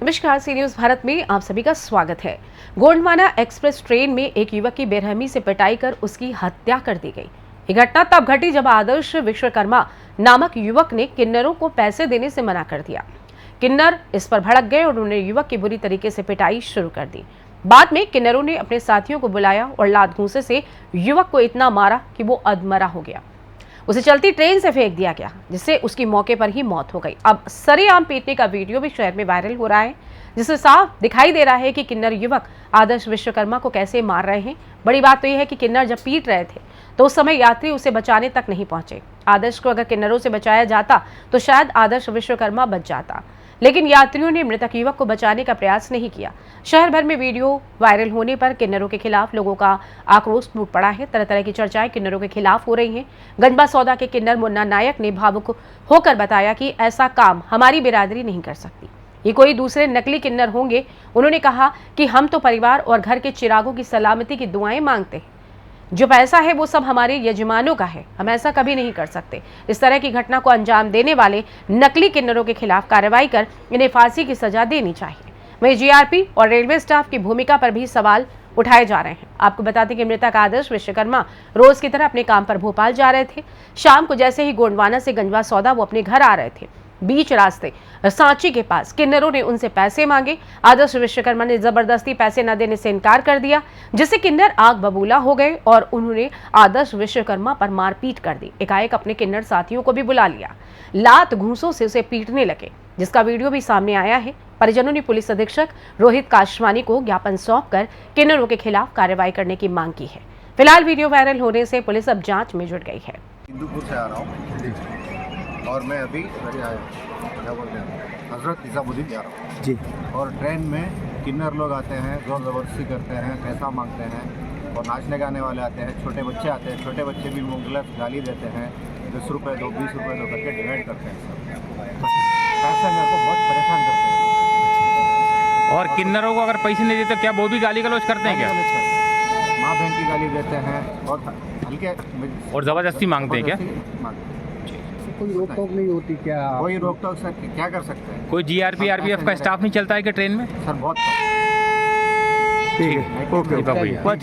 नमस्कार, सी न्यूज भारत में आप सभी का स्वागत है। गोंडवाना एक्सप्रेस ट्रेन में एक युवक की बेरहमी से पिटाई कर उसकी हत्या कर दी गई। ये घटना तब घटी जब आदर्श विश्वकर्मा नामक युवक ने किन्नरों को पैसे देने से मना कर दिया। किन्नर इस पर भड़क गए और उन्होंने युवक की बुरी तरीके से पिटाई शुरू कर दी। बाद में किन्नरों ने अपने साथियों को बुलाया और लात घूंसे से युवक को इतना मारा कि वो अधमरा हो गया। उसे चलती ट्रेन से फेंक दिया गया, जिससे उसकी मौके पर ही मौत हो गई। अब सरेआम पीटने का वीडियो भी शहर में वायरल हो रहा है, जिससे साफ दिखाई दे रहा है कि किन्नर युवक आदर्श विश्वकर्मा को कैसे मार रहे हैं। बड़ी बात तो यह है कि किन्नर जब पीट रहे थे तो उस समय यात्री उसे बचाने तक नहीं पहुंचे। आदर्श को अगर किन्नरों से बचाया जाता तो शायद आदर्श विश्वकर्मा बच जाता, लेकिन यात्रियों ने मृतक युवक को बचाने का प्रयास नहीं किया। शहर भर में वीडियो वायरल होने पर किन्नरों के खिलाफ लोगों का आक्रोश टूट पड़ा है। तरह तरह की चर्चाएं किन्नरों के खिलाफ हो रही हैं। गंजबा सौदा के किन्नर मुन्ना नायक ने भावुक होकर बताया कि ऐसा काम हमारी बिरादरी नहीं कर सकती, ये कोई दूसरे नकली किन्नर होंगे। उन्होंने कहा कि हम तो परिवार और घर के चिरागों की सलामती की दुआएं मांगते हैं। जो पैसा है वो सब हमारे यजमानों का है, हम ऐसा कभी नहीं कर सकते। इस तरह की घटना को अंजाम देने वाले नकली किन्नरों के खिलाफ कार्रवाई कर इन्हें फांसी की सजा देनी चाहिए। वहीं जीआरपी और रेलवे स्टाफ की भूमिका पर भी सवाल उठाए जा रहे हैं। आपको बता दें कि मृतक आदर्श विश्वकर्मा रोज की तरह अपने काम पर भोपाल जा रहे थे। शाम को जैसे ही गोंडवाना से गंजवा सौदा वो अपने घर आ रहे थे, बीच रास्ते सांची के पास किन्नरों ने उनसे पैसे मांगे। आदर्श विश्वकर्मा ने जबरदस्ती पैसे न देने से इनकार कर दिया, जिससे किन्नर आग बबूला हो गए और उन्होंने आदर्श विश्वकर्मा पर मारपीट कर दी। एकाएक अपने किन्नर साथियों को भी बुला लिया, लात घूंसों से उसे पीटने लगे, जिसका वीडियो भी सामने आया है। परिजनों ने पुलिस अधीक्षक रोहित काशवानी को ज्ञापन सौंपकर किन्नरों के खिलाफ कार्रवाई करने की मांग की है। फिलहाल वीडियो वायरल होने से पुलिस अब जांच में जुट गई है। हिंदूपुर से आ रहा हूँ और मैं अभी क्या बोलते हैं हजरत निजामुद्दीन जा रहा हूँ जी। और ट्रेन में किन्नर लोग आते हैं, जोर ज़बरदस्ती करते हैं, पैसा मांगते हैं और नाचने गाने वाले आते हैं। छोटे बच्चे आते हैं, छोटे बच्चे भी गलत गाली देते हैं, 10 रुपये दो 20 रुपये दो करके डिवाइड करते हैं। सब पैसे मेरे को बहुत परेशान करते हैं। और किन्नरों को अगर पैसे नहीं देते क्या वो भी गाली गलौज करते हैं क्या? माँ बहन की गाली देते हैं और हल्के और ज़बरदस्ती मांगते हैं क्या? कोई रोक टोक नहीं होती क्या? कोई रोक टोक सर क्या कर सकते हैं? कोई जीआरपी आरपीएफ का स्टाफ नहीं चलता है क्या ट्रेन में? सर बहुत ठीक है, ओके।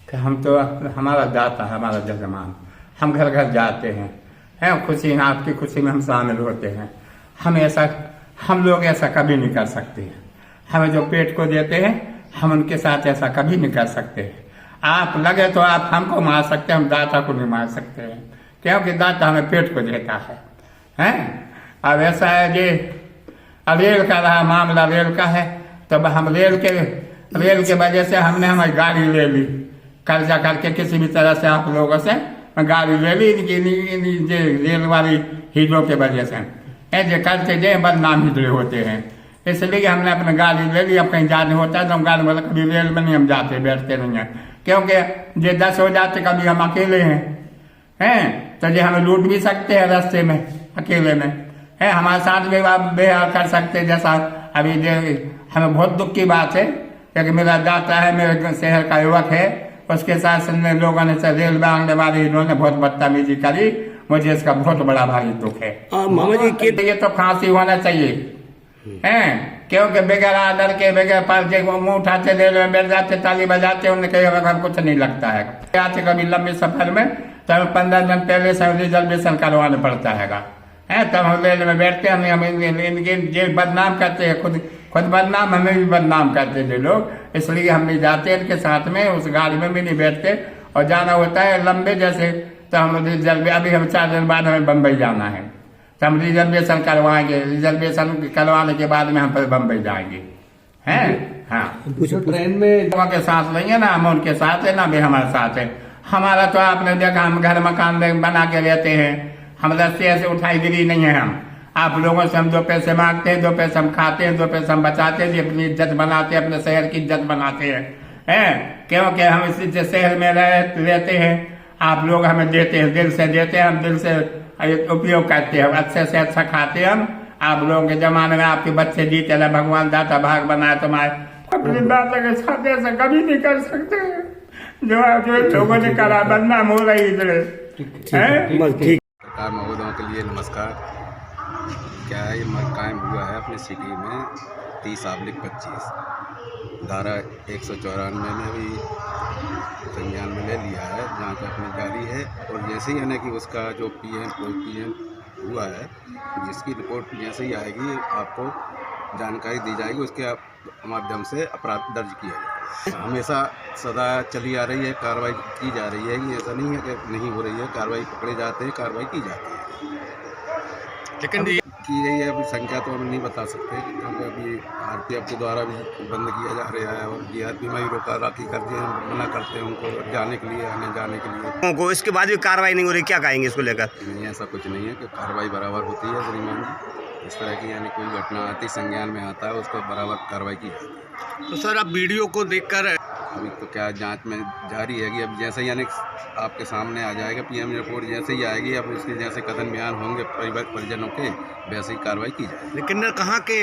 कि हम तो हमारा दाता है, हमारा जजमान, हम घर घर जाते हैं खुशी में, आपकी खुशी में हम शामिल होते हैं। हम लोग ऐसा कभी नहीं कर सकते। हमें जो पेट को देते हैं हम उनके साथ ऐसा कभी नहीं कर सकते। आप लगे तो आप हमको मार सकते हैं, हम दाता को नहीं मार सकते हैं, क्योंकि दाता हमें पेट को देता है। अब ऐसा है कि रेल का रहा मामला, रेल का है तो हम रेल के वजह से हमने हमारी गाड़ी ले ली, कर्जा करके किसी भी तरह से आप लोगों से गाड़ी ले ली रेल वाली हीरों के वजह से। ऐसे करके जो बदनाम हीरो होते हैं, इसलिए हमने अपनी गाड़ी ले ली। अब कहीं जाने होता है तो हम गाड़ी वाला कभी रेल में नहीं हम जाते बैठते नहीं हैं, क्योंकि जे 10 हो जाते कभी हम अकेले हैं तो ये हमें लूट भी सकते हैं रास्ते में अकेले में हमारे साथ भी आप बेहाल कर सकते हैं। जैसा अभी हमें बहुत दुख की बात है क्योंकि मेरा दाता है, मेरे शहर का युवक है, उसके साथ लोगों ने रेल मांगने वाले इन्होंने बहुत बदतमीजी करी। मुझे इसका बहुत बड़ा भारी दुख है। मामा जी ये तो फांसी होना चाहिए क्योंकि बगैर आदर के बगैर पर्चे मुंह उठाते रेल में बैठ जाते, ताली बजाते, उन्हें कहीं कुछ नहीं लगता है। आते कभी लंबे सफर में तो हमें 15 दिन पहले से रिजर्वेशन करवाना पड़ता है तब हम रेल में बैठते हैं। हम इनके बदनाम करते हैं, खुद बदनाम, हमें भी बदनाम करते थे लोग, इसलिए हम नहीं जाते इनके साथ में, उस गाड़ी में भी नहीं बैठते। और जाना होता है लंबे जैसे तो हम अभी हम 4 दिन बाद हमें बम्बई जाना है तो हम रिजर्वेशन करवाएंगे। रिजर्वेशन करवाने के बाद में हम फिर बम्बई जाएंगे ट्रेन में लोगों के साथ नहीं है ना, हम उनके साथ है ना भी हमारे साथ है। हमारा तो आपने देखा हम घर मकान बना के रहते हैं, हम रस्ते ऐसे उठाई गिरी नहीं है। हम आप लोगों से हम 2 पैसे मांगते हैं, 2 पैसे हम खाते हैं, 2 पैसे हम बचाते हैं, अपनी इज्जत बनाते हैं, अपने शहर की इज्जत बनाते हैं क्योंकि हम इसी शहर में रहते हैं। आप लोग हमें देते हैं, दिल से देते हैं, हम दिल से उपयोग करते हैं, अच्छे से अच्छा खाते हैं हम। आप लोगों के जमाने में आपके बच्चे जीते रहे, भगवान दाता भाग बनाए तुम्हारे, अपनी बातों के साथ ऐसा कभी नहीं कर सकते जो लोगों ने करा, बदनाम हो रही इधर। महोदयों के लिए नमस्कार। क्या है, ये कायम हुआ है अपने सिटी में 30 ऑब्लिक 25 धारा 194 में भी संज्ञान में ले लिया है, जांच अपनी जारी है। और जैसे ही यानी कि उसका जो पीएम हुआ है, जिसकी रिपोर्ट जैसे ही आएगी आपको जानकारी दी जाएगी, उसके माध्यम से अपराध दर्ज किया जाएगा। हमेशा सदा चली आ रही है, कार्रवाई की जा रही है, ये ऐसा नहीं है कि नहीं हो रही है, कार्रवाई पकड़े जाते हैं, कार्रवाई की जाती है। लेकिन की गई है अभी संख्या तो हम नहीं बता सकते, क्योंकि अभी आरपीएफ के द्वारा भी बंद किया जा रहा है और जीआरपी में भी रोका राखी कर दिए, मना करते हैं उनको जाने के लिए, आने जाने के लिए। को इसके बाद भी कार्रवाई नहीं हो रही, क्या कहेंगे इसको लेकर? नहीं, ऐसा कुछ नहीं है कि कार्रवाई बराबर होती है श्रीमान जी। इस तरह की यानी कोई घटना आती संज्ञान में आता है, उसको बराबर कार्रवाई की जाती है। तो सर, अब वीडियो को देखकर अभी तो क्या जांच में जारी है कि अब जैसे ही यानी आपके सामने आ जाएगा पीएम रिपोर्ट, जैसे ही आएगी अब उसके जैसे कथन बयान होंगे परिजनों के, वैसे ही कार्रवाई की जाएगी। लेकिन कहाँ के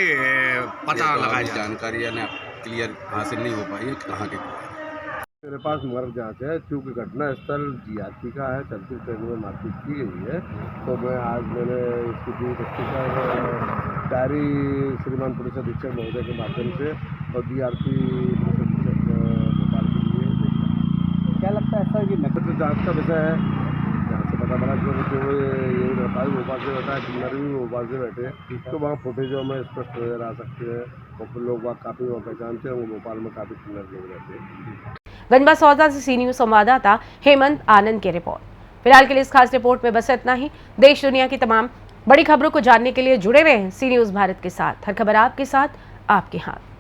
पता लगाया जाए? जानकारी यानी क्लियर हासिल नहीं हो पाई है कहाँ के। मेरे पास मर्ग जांच है, चूँकि घटना स्थल जीआरपी का है, चलती ट्रेन में मारपीट की गई है, तो मैंने इसकी पूरी तफ्तीश कर डायरी श्रीमान पुलिस अधीक्षक महोदय के माध्यम से और जीआरपी पुलिस अधीक्षक भोपाल के लिए देखा। क्या लगता है ऐसा कि नकद जाँच का विषय है, जहाँ से पता चला जो यही रहता है भोपाल से रहता है, किन्नर भी भोपाल से बैठे हैं, तो वहाँ फुटेजों में स्पष्ट नजर आ सकते हैं और लोग वहाँ काफ़ी वहाँ पहचानते हैं, वो भोपाल में काफ़ी किन्नर लोग रहते हैं। गंजबा सौदा से सी न्यूज संवाददाता हेमंत आनंद की रिपोर्ट। फिलहाल के लिए इस खास रिपोर्ट में बस इतना ही। देश दुनिया की तमाम बड़ी खबरों को जानने के लिए जुड़े हुए हैं सी न्यूज भारत के साथ। हर खबर आपके साथ, आपके हाथ।